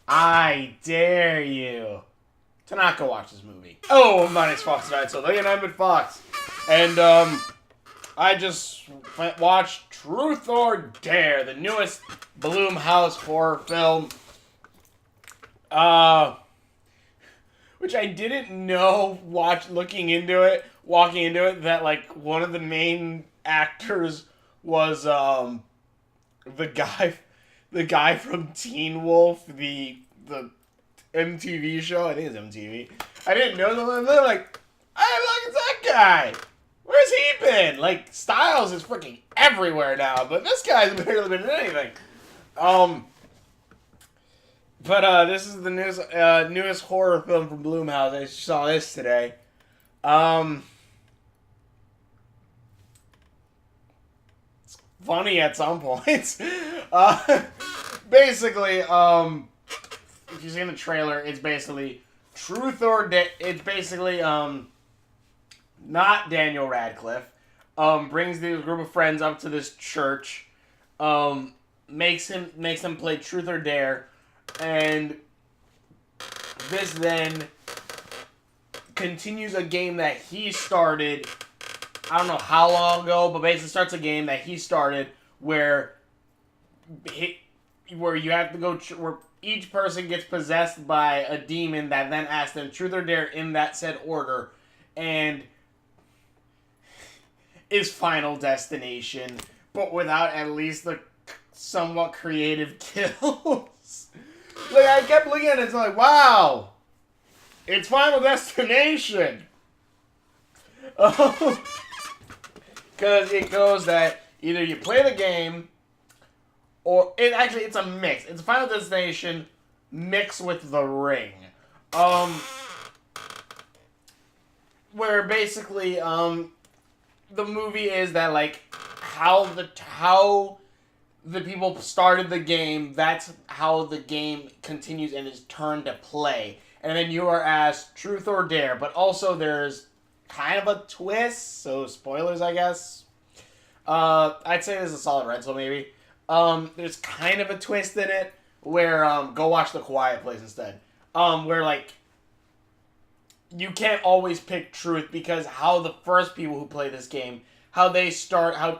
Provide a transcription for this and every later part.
I dare you to not go watch this movie. Oh, my name's Fox Knight, so and I'm at Fox. And, I just watched Truth or Dare, the newest Blumhouse horror film. Which I didn't know, walking into it, that, like, one of the main actors was, the guy from Teen Wolf, the MTV show. I think it's MTV. I didn't know them. They're like, hey, look, it's that guy. Where's he been? Like, Styles is freaking everywhere now, but this guy's barely been in anything. But this is the newest horror film from Blumhouse. I saw this today. It's funny at some points. Basically, if you've seen the trailer, it's basically Truth or Dare. It's basically not Daniel Radcliffe. Brings this group of friends up to this church. Makes them play Truth or Dare. And this then continues a game that he started, I don't know how long ago, but basically starts a game that he started where you have to go, where each person gets possessed by a demon that then asks them Truth or Dare in that said order, and is Final Destination, but without at least the somewhat creative kills. Like, I kept looking at it, it's like, wow, it's Final Destination. Because it goes that either you play the game, or it's a mix. It's a Final Destination mixed with The Ring. Where basically, the movie is that, like, how the people started the game, that's how the game continues and is turned to play. And then you are asked Truth or Dare, but also there's kind of a twist, so spoilers, I guess. I'd say this is a solid rental, maybe. There's kind of a twist in it, where, go watch The Quiet Place instead. Where, like, you can't always pick Truth, because how the first people who play this game, how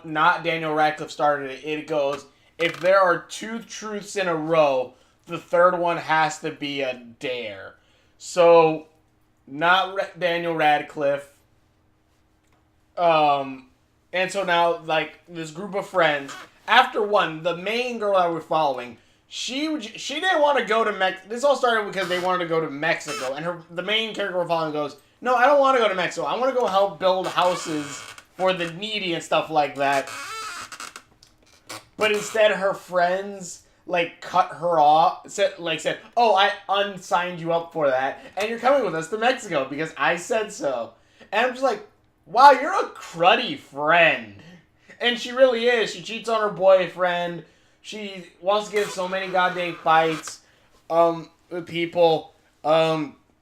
not Daniel Radcliffe started it, it goes, if there are 2 truths in a row, the third one has to be a dare. So, not Daniel Radcliffe. And so now, like, this group of friends, after one, the main girl that we're following, she didn't want to go to Mexico. This all started because they wanted to go to Mexico, and the main character we're following goes, no, I don't want to go to Mexico. I want to go help build houses for the needy and stuff like that. But instead, her friends, like, cut her off, said, oh, I unsigned you up for that, and you're coming with us to Mexico because I said so. And I'm just like, wow, you're a cruddy friend. And she really is. She cheats on her boyfriend. She wants to get in so many goddamn fights with people. It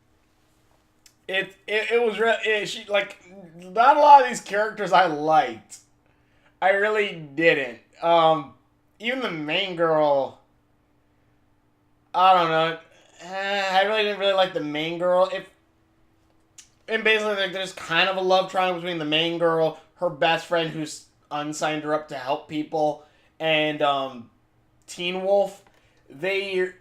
was she, like, not a lot of these characters I liked. I really didn't. Even the main girl, I don't know. I really didn't really like the main girl. And basically, there's kind of a love triangle between the main girl, her best friend who's unsigned her up to help people, and Teen Wolf. There's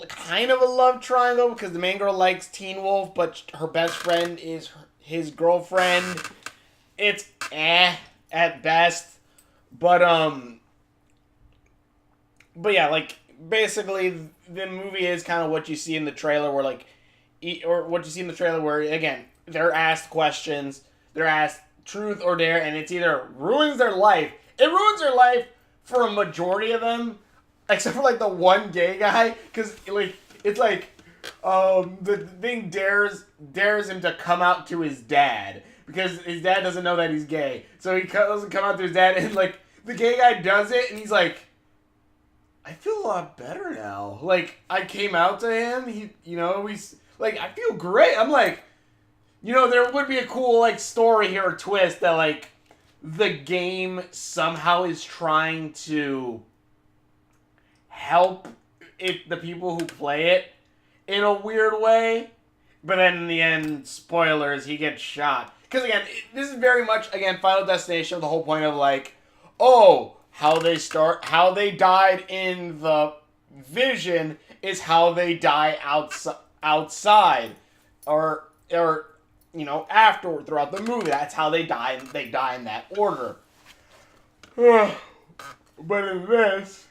kind of a love triangle because the main girl likes Teen Wolf, but her best friend is his girlfriend. It's at best. But yeah, like, basically, the movie is kind of what you see in the trailer, where, like, again, they're asked questions, they're asked Truth or Dare, and it's either ruins their life. It ruins their life for a majority of them, except for, like, the one gay guy, because, like, it's like, the thing dares him to come out to his dad, because his dad doesn't know that he's gay, so he doesn't come out to his dad, and, like, the gay guy does it, and he's like, I feel a lot better now. Like, I came out to him, he's, like, I feel great. I'm like, there would be a cool, like, story here, or twist, that, like, the game somehow is trying to help if the people who play it in a weird way, but then in the end, spoilers, he gets shot. Because again, this is very much again Final Destination. The whole point of like, oh, how they died in the Vision is how they die outside, or you know, afterward throughout the movie. That's how they die. They die in that order. But in this,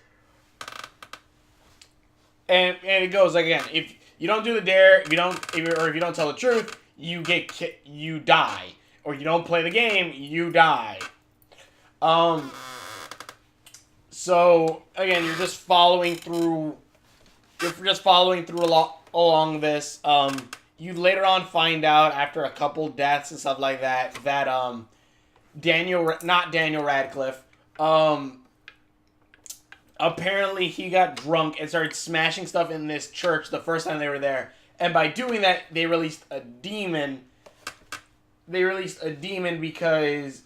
and it goes like, again, if you don't do the dare, if you don't tell the truth, you die, or you don't play the game, you die. So again, you're just following through. Along this. You later on find out after a couple deaths and stuff like that not Daniel Radcliffe. Apparently he got drunk and started smashing stuff in this church the first time they were there. And by doing that, they released a demon. They released a demon because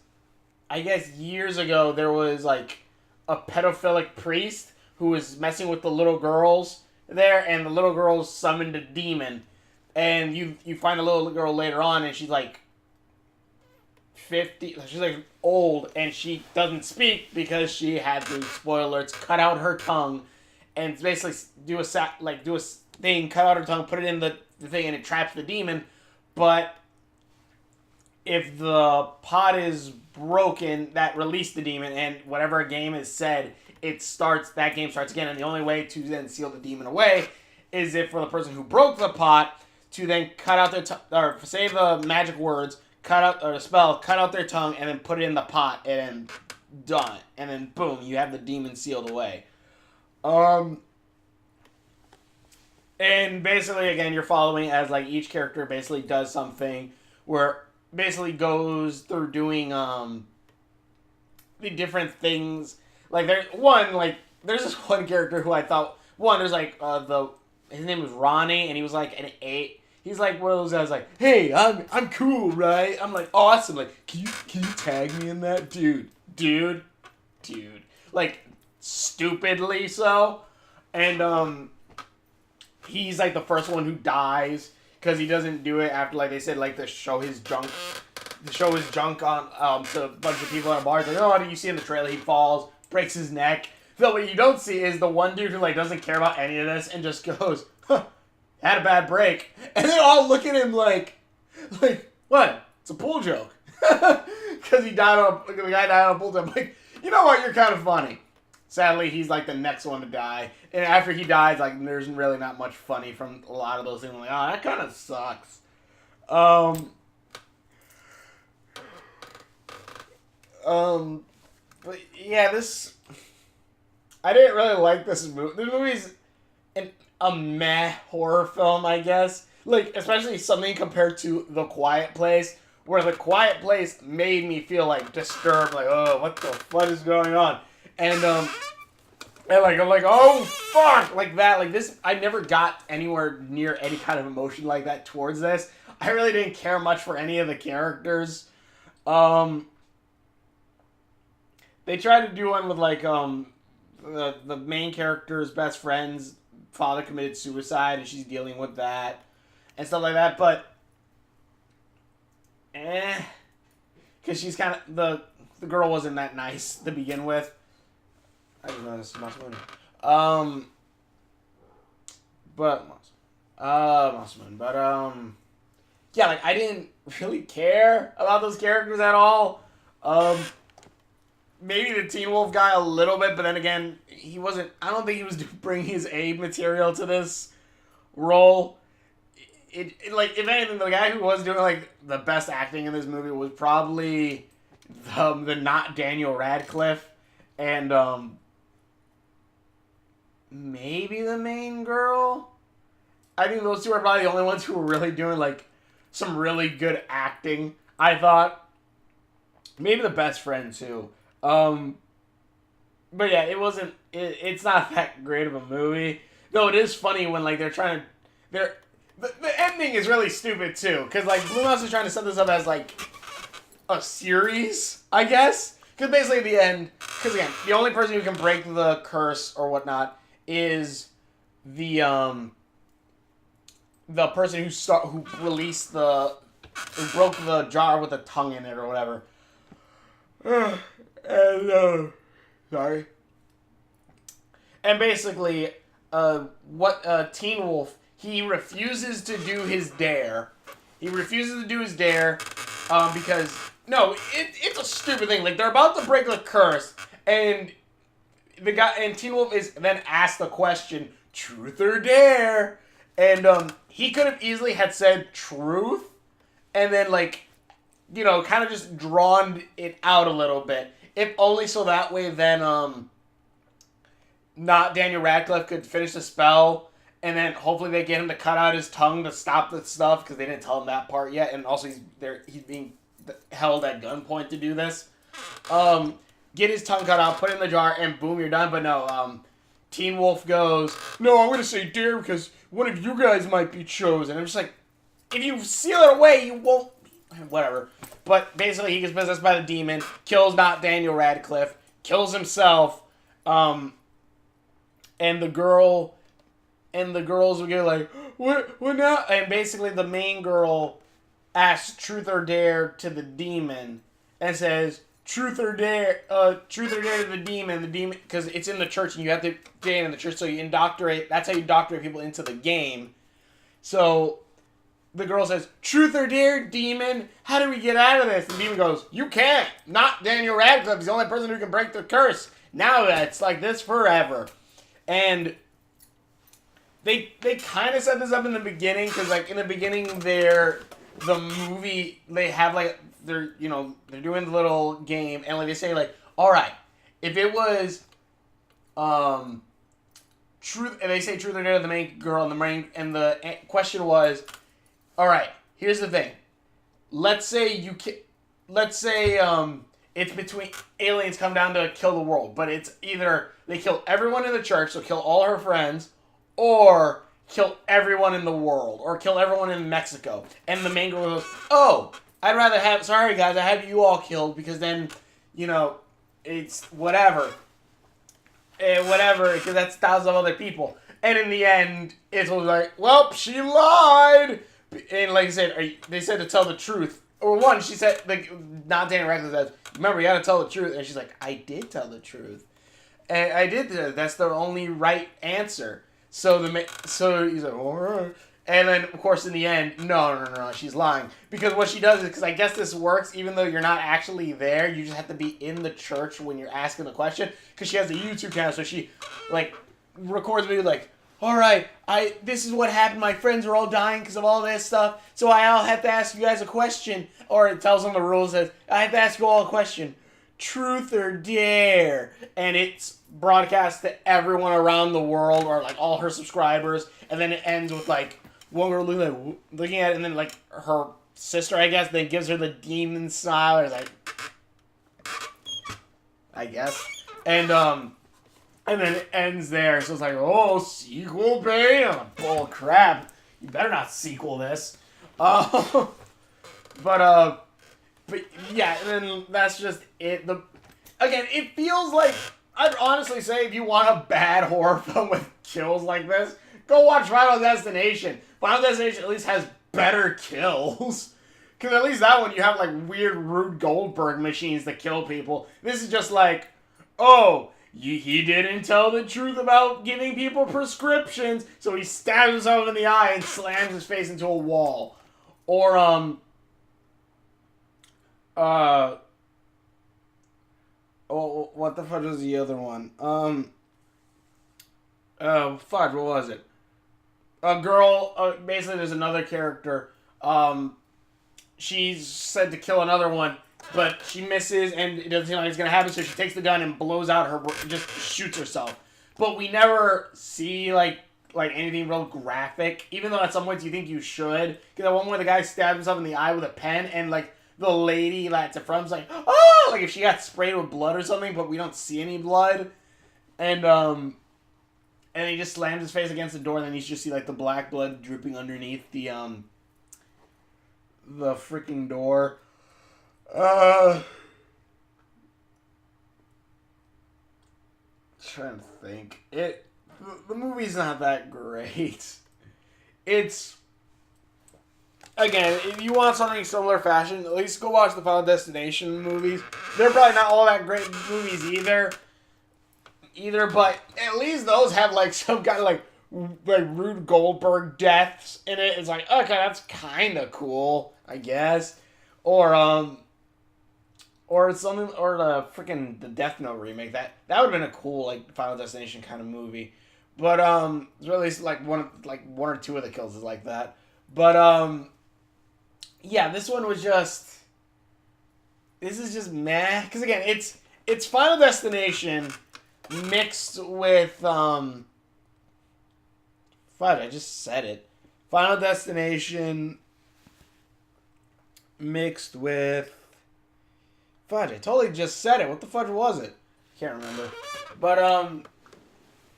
I guess years ago there was like a pedophilic priest who was messing with the little girls there, and the little girls summoned a demon. And you find a little girl later on, and she's like 50. She's like old, and she doesn't speak because she had to, spoiler alerts, cut out her tongue, and basically do a thing, cut out her tongue, put it in the thing, and it traps the demon. But if the pot is broken, that released the demon, and whatever a game is said, that game starts again. And the only way to then seal the demon away is if for the person who broke the pot to then cut out their or say the magic words, cut out their tongue, and then put it in the pot, and then done. And then boom, you have the demon sealed away. And basically, again, you're following as like each character basically does something where basically goes through doing the different things. Like there's this one character who I thought there's like his name was Ronnie, and he was like an 8. He's like one of those guys like, hey, I'm cool, right? I'm like awesome. Like, can you tag me in that, dude? Like stupidly so, and he's like the first one who dies because he doesn't do it after, like they said, like to show his junk on to a bunch of people at a bar. It's like, oh, do you see in the trailer he falls, breaks his neck. So what you don't see is the one dude who like doesn't care about any of this and just goes, huh, had a bad break, and they all look at him like what? It's a pool joke because the guy died on a pool joke. I'm like, you know what? You're kind of funny. Sadly, he's like the next one to die, and after he dies, like there's really not much funny from a lot of those things. I'm like, oh, that kind of sucks. But yeah, I didn't really like this movie. This movie's a meh horror film, I guess. Like, especially something compared to The Quiet Place, where The Quiet Place made me feel like disturbed, like, oh, what the fuck is going on? And I'm like, oh fuck, like that. Like this, I never got anywhere near any kind of emotion like that towards this. I really didn't care much for any of the characters. They tried to do one with like the main character's best friend's father committed suicide, and she's dealing with that and stuff like that. But because she's kind of the girl wasn't that nice to begin with. I didn't know this was Moon. Yeah, like I didn't really care about those characters at all. Maybe the Teen Wolf guy a little bit, but then again, he wasn't. I don't think he was bringing his A material to this role. It like, if anything, the guy who was doing like the best acting in this movie was probably the not Daniel Radcliffe, and maybe the main girl. I think those two are probably the only ones who were really doing like some really good acting. I thought maybe the best friend too. But yeah, it wasn't. It's not that great of a movie. Though it is funny when like the ending is really stupid too, because like Blumhouse is trying to set this up as like a series, I guess. Because basically at the end, because again, the only person who can break the curse or whatnot is the person who released who broke the jar with the tongue in it or whatever. And sorry. And basically, Teen Wolf, he refuses to do his dare. He refuses to do his dare because no, it's a stupid thing. Like they're about to break the curse, and Teen Wolf is then asked the question, truth or dare, and he could have easily had said truth, and then kind of just drawn it out a little bit, if only so that way then not Daniel Radcliffe could finish the spell, and then hopefully they get him to cut out his tongue to stop the stuff because they didn't tell him that part yet, and also he's being held at gunpoint to do this. Get his tongue cut out, put it in the jar, and boom, you're done. But no, Teen Wolf goes, no, I'm gonna say dare because one of you guys might be chosen. I'm just like, if you seal it away, you won't. Whatever. But basically, he gets possessed by the demon, kills not Daniel Radcliffe, kills himself, and the girls will get like, what now? And basically, the main girl asks truth or dare to the demon and says, truth or dare to the demon, because it's in the church and you have to stay in the church, so you indoctrinate, that's how you indoctrinate people into the game. So the girl says, truth or dare, demon, how do we get out of this? And the demon goes, you can't, not Daniel Radcliffe, he's the only person who can break the curse. Now it's like this forever. And they kind of set this up in the beginning, because in the beginning the movie, they have they're doing the little game, and they say all right, if it was truth, and they say truth or dare to the main girl, and the question was, all right, here's the thing, let's say it's between aliens come down to kill the world, but it's either they kill everyone in the church, so kill all her friends, or kill everyone in the world, or kill everyone in Mexico. And the main girl goes, oh, I'd rather sorry guys, I had you all killed, because then, it's whatever. Whatever, because that's thousands of other people. And in the end, it was like, well, she lied! And like I said, they said to tell the truth. Or one, she said, not Daniel Radcliffe says, remember, you gotta tell the truth. And she's like, I did tell the truth. And I did, that's the only right answer. So he's like, all right. And then, of course, in the end, no, she's lying. Because what she does is, because I guess this works, even though you're not actually there, you just have to be in the church when you're asking the question. Because she has a YouTube channel, so she, records me all right, this is what happened. My friends are all dying because of all this stuff. So I'll have to ask you guys a question. Or it tells them the rules, says, I have to ask you all a question. Truth or dare? And it's broadcast to everyone around the world, or all her subscribers. And then it ends with one girl looking at it, and then her sister, I guess, then gives her the demon smile, or I guess. And then it ends there. So it's oh, sequel bait. Bull crap. You better not sequel this. But yeah, and then that's just it. Again, it feels like, I'd honestly say, if you want a bad horror film with kills like this, go watch Final Destination. Final Destination at least has better kills. Because at least that one, you have weird Rube Goldberg machines that kill people. This is just oh, he didn't tell the truth about giving people prescriptions, so he stabs himself in the eye and slams his face into a wall. Or, oh, what the fuck was the other one? What was it? A girl, basically there's another character, she's said to kill another one, but she misses, and it doesn't seem like it's gonna happen, so she takes the gun and blows out just shoots herself. But we never see, anything real graphic, even though at some points you think you should, because at one point the guy stabbed himself in the eye with a pen, and, the lady that's in front is oh! If she got sprayed with blood or something, but we don't see any blood. And he just slams his face against the door, and then you just see, the black blood drooping underneath the freaking door. Trying to think. the movie's not that great. It's, again, if you want something similar fashion, at least go watch the Final Destination movies. They're probably not all that great movies either, but at least those have like some kind of like Rube Goldberg deaths in it. It's like, okay, that's kind of cool, I guess. Or something, or the Death Note remake. That would have been a cool like Final Destination kind of movie. But it's really like one or two of the kills is like that. But yeah, this is just meh. Because again, it's Final Destination mixed with fudge, I just said it. Final Destination mixed with fudge. I totally just said it. What the fudge was it? Can't remember. But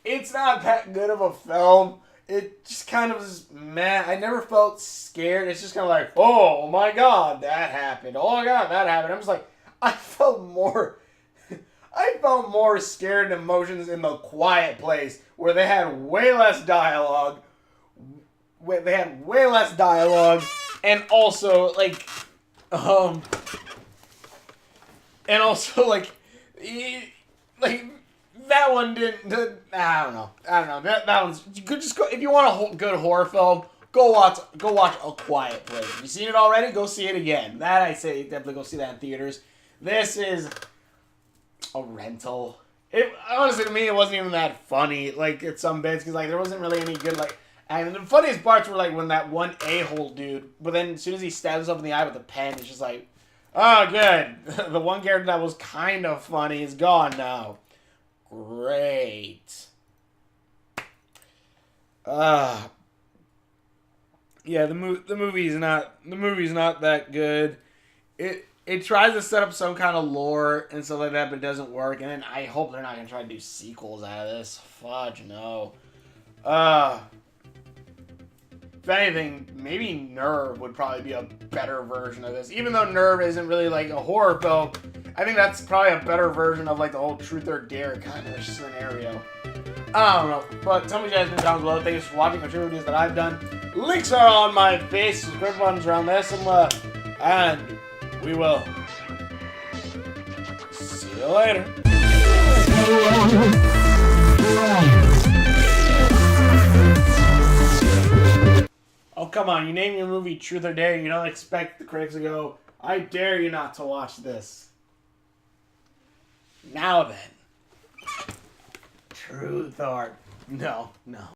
it's not that good of a film. It just kind of is meh. I never felt scared. It's just kind of like, oh my god, that happened. Oh my god, that happened. I'm just like, I felt more scared and emotions in The Quiet Place, where they had way less dialogue. And also like, that one didn't. I don't know. That one's. You could just go if you want a good horror film. Go watch A Quiet Place. If you've seen it already, go see it again. That I say definitely go see that in theaters. This is a rental. It honestly to me it wasn't even that funny. Like at some bits because like there wasn't really any good like. And the funniest parts were like when that one a-hole dude. But then as soon as he stabs himself in the eye with a pen, it's just like, oh good. The one character that was kind of funny is gone now. Great. Yeah, the movie's not that good. It tries to set up some kind of lore and stuff like that, but it doesn't work. And then I hope they're not gonna try to do sequels out of this. Fudge, no. If anything, maybe Nerve would probably be a better version of this. Even though Nerve isn't really like a horror film, I think that's probably a better version of like the whole Truth or Dare kind of scenario. I don't know. But tell me you guys in the comments below. Thanks for watching my true videos that I've done. Links are on my face. Subscribe buttons around there somewhere. And we will see you later. Oh, come on. You name your movie Truth or Dare, you don't expect the critics to go, I dare you not to watch this. Now then. Truth or... No.